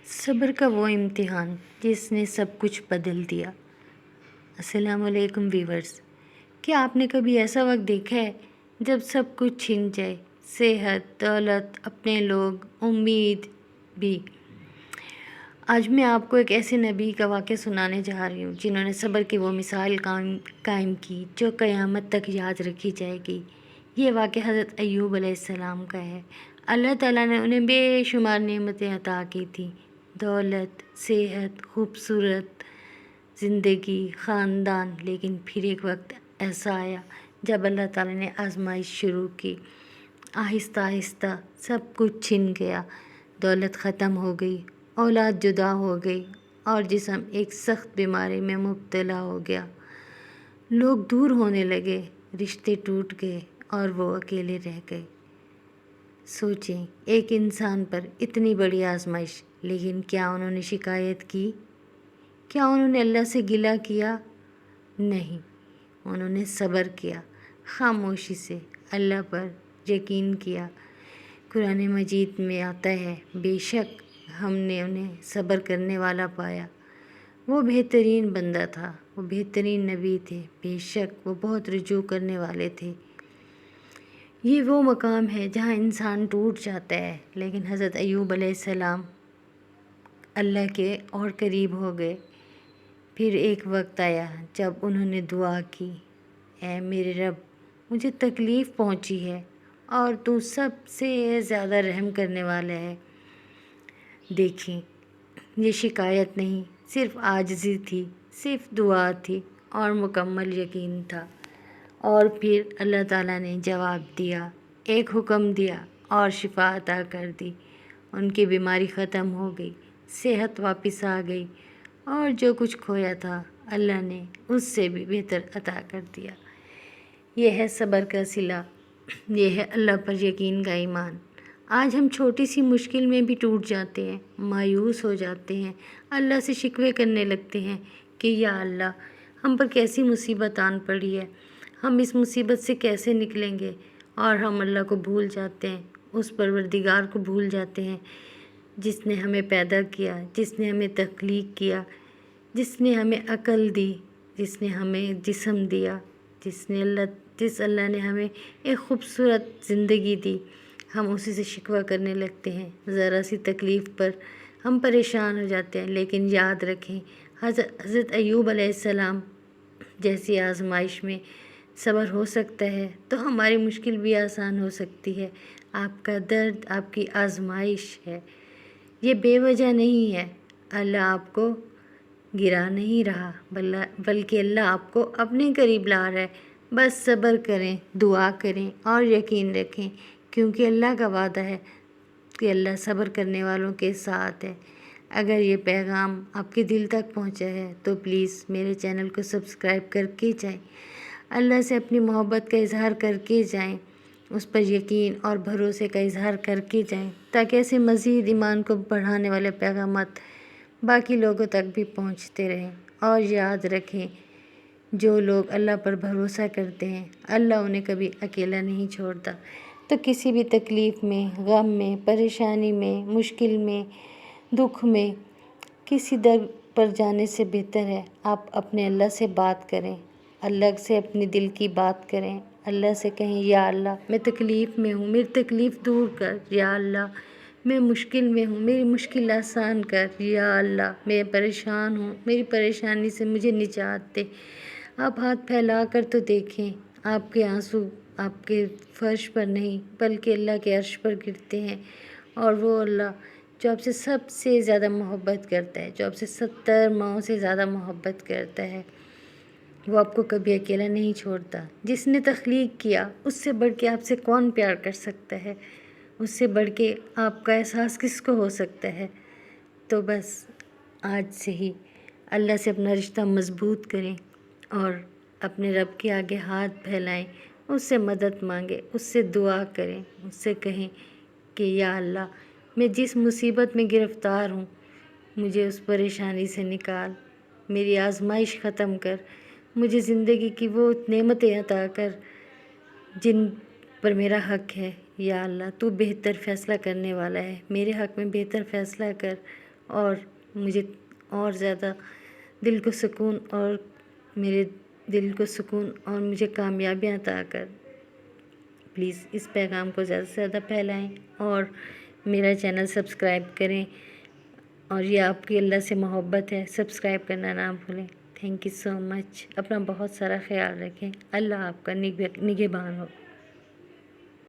صبر کا وہ امتحان جس نے سب کچھ بدل دیا۔ السلام علیکم ویورز، کیا آپ نے کبھی ایسا وقت دیکھا ہے جب سب کچھ چھن جائے؟ صحت، دولت، اپنے لوگ، امید بھی۔ آج میں آپ کو ایک ایسے نبی کا واقعہ سنانے جا رہی ہوں جنہوں نے صبر کی وہ مثال قائم کی جو قیامت تک یاد رکھی جائے گی۔ یہ واقعہ حضرت ایوب علیہ السلام کا ہے۔ اللہ تعالیٰ نے انہیں بے شمار نعمتیں عطا کی تھیں، دولت، صحت، خوبصورت زندگی، خاندان، لیکن پھر ایک وقت ایسا آیا جب اللہ تعالیٰ نے آزمائش شروع کی۔ آہستہ آہستہ سب کچھ چھن گیا، دولت ختم ہو گئی، اولاد جدا ہو گئی اور جسم ایک سخت بیماری میں مبتلا ہو گیا۔ لوگ دور ہونے لگے، رشتے ٹوٹ گئے اور وہ اکیلے رہ گئے۔ سوچیں، ایک انسان پر اتنی بڑی آزمائش، لیکن کیا انہوں نے شکایت کی؟ کیا انہوں نے اللہ سے گلہ کیا؟ نہیں، انہوں نے صبر کیا، خاموشی سے اللہ پر یقین کیا۔ قرآن مجید میں آتا ہے، بے شک ہم نے انہیں صبر کرنے والا پایا۔ وہ بہترین بندہ تھا، وہ بہترین نبی تھے، بے شک وہ بہت رجوع کرنے والے تھے۔ یہ وہ مقام ہے جہاں انسان ٹوٹ جاتا ہے، لیکن حضرت ایوب علیہ السلام اللہ کے اور قریب ہو گئے۔ پھر ایک وقت آیا جب انہوں نے دعا کی، اے میرے رب، مجھے تکلیف پہنچی ہے اور تو سب سے زیادہ رحم کرنے والا ہے۔ دیکھیں، یہ شکایت نہیں، صرف عاجزی تھی، صرف دعا تھی اور مکمل یقین تھا۔ اور پھر اللہ تعالیٰ نے جواب دیا، ایک حکم دیا اور شفا عطا کر دی۔ ان کی بیماری ختم ہو گئی، صحت واپس آ گئی اور جو کچھ کھویا تھا اللہ نے اس سے بھی بہتر عطا کر دیا۔ یہ ہے صبر کا صلہ، یہ ہے اللہ پر یقین کا ایمان۔ آج ہم چھوٹی سی مشکل میں بھی ٹوٹ جاتے ہیں، مایوس ہو جاتے ہیں، اللہ سے شکوے کرنے لگتے ہیں کہ یا اللہ، ہم پر کیسی مصیبت آن پڑی ہے، ہم اس مصیبت سے کیسے نکلیں گے؟ اور ہم اللہ کو بھول جاتے ہیں، اس پروردگار کو بھول جاتے ہیں جس نے ہمیں پیدا کیا، جس نے ہمیں تخلیق کیا، جس نے ہمیں عقل دی، جس نے ہمیں جسم دیا، جس اللہ نے ہمیں ایک خوبصورت زندگی دی۔ ہم اسی سے شکوہ کرنے لگتے ہیں، ذرا سی تکلیف پر ہم پریشان ہو جاتے ہیں۔ لیکن یاد رکھیں، حضرت ایوب علیہ السلام جیسی آزمائش میں صبر ہو سکتا ہے تو ہماری مشکل بھی آسان ہو سکتی ہے۔ آپ کا درد آپ کی آزمائش ہے، یہ بے وجہ نہیں ہے۔ اللہ آپ کو گرا نہیں رہا، بلکہ اللہ آپ کو اپنے قریب لا رہا ہے۔ بس صبر کریں، دعا کریں اور یقین رکھیں، کیونکہ اللہ کا وعدہ ہے کہ اللہ صبر کرنے والوں کے ساتھ ہے۔ اگر یہ پیغام آپ کے دل تک پہنچا ہے تو پلیز میرے چینل کو سبسکرائب کر کے جائیں، اللہ سے اپنی محبت کا اظہار کر کے جائیں، اس پر یقین اور بھروسے کا اظہار کر کے جائیں، تاکہ ایسے مزید ایمان کو بڑھانے والے پیغامات باقی لوگوں تک بھی پہنچتے رہیں۔ اور یاد رکھیں، جو لوگ اللہ پر بھروسہ کرتے ہیں اللہ انہیں کبھی اکیلا نہیں چھوڑتا۔ تو کسی بھی تکلیف میں، غم میں، پریشانی میں، مشکل میں، دکھ میں، کسی در پر جانے سے بہتر ہے آپ اپنے اللہ سے بات کریں، اللہ سے اپنے دل کی بات کریں، اللہ سے کہیں یا اللہ میں تکلیف میں ہوں، میری تکلیف دور کر، یا اللہ میں مشکل میں ہوں، میری مشکل آسان کر، یا اللہ میں پریشان ہوں، میری پریشانی سے مجھے نجات دے۔ آپ ہاتھ پھیلا کر تو دیکھیں، آپ کے آنسو آپ کے فرش پر نہیں بلکہ اللہ کے عرش پر گرتے ہیں، اور وہ اللہ جو آپ سے سب سے زیادہ محبت کرتا ہے، جو آپ سے 70 ماؤں سے زیادہ محبت کرتا ہے، وہ آپ کو کبھی اکیلا نہیں چھوڑتا۔ جس نے تخلیق کیا اس سے بڑھ کے آپ سے کون پیار کر سکتا ہے؟ اس سے بڑھ کے آپ کا احساس کس کو ہو سکتا ہے؟ تو بس آج سے ہی اللہ سے اپنا رشتہ مضبوط کریں اور اپنے رب کے آگے ہاتھ پھیلائیں، اس سے مدد مانگیں، اس سے دعا کریں، اس سے کہیں کہ یا اللہ میں جس مصیبت میں گرفتار ہوں مجھے اس پریشانی سے نکال، میری آزمائش ختم کر، مجھے زندگی کی وہ نعمتیں عطا کر جن پر میرا حق ہے۔ یا اللہ تو بہتر فیصلہ کرنے والا ہے، میرے حق میں بہتر فیصلہ کر اور مجھے اور زیادہ دل کو سکون اور میرے دل کو سکون اور مجھے کامیابیاں عطا کر۔ پلیز اس پیغام کو زیادہ سے زیادہ پھیلائیں اور میرا چینل سبسکرائب کریں، اور یہ آپ کی اللہ سے محبت ہے، سبسکرائب کرنا نہ بھولیں۔ تھینک یو سو مچ۔ اپنا بہت سارا خیال رکھیں۔ اللہ آپ کا نگہبان ہو۔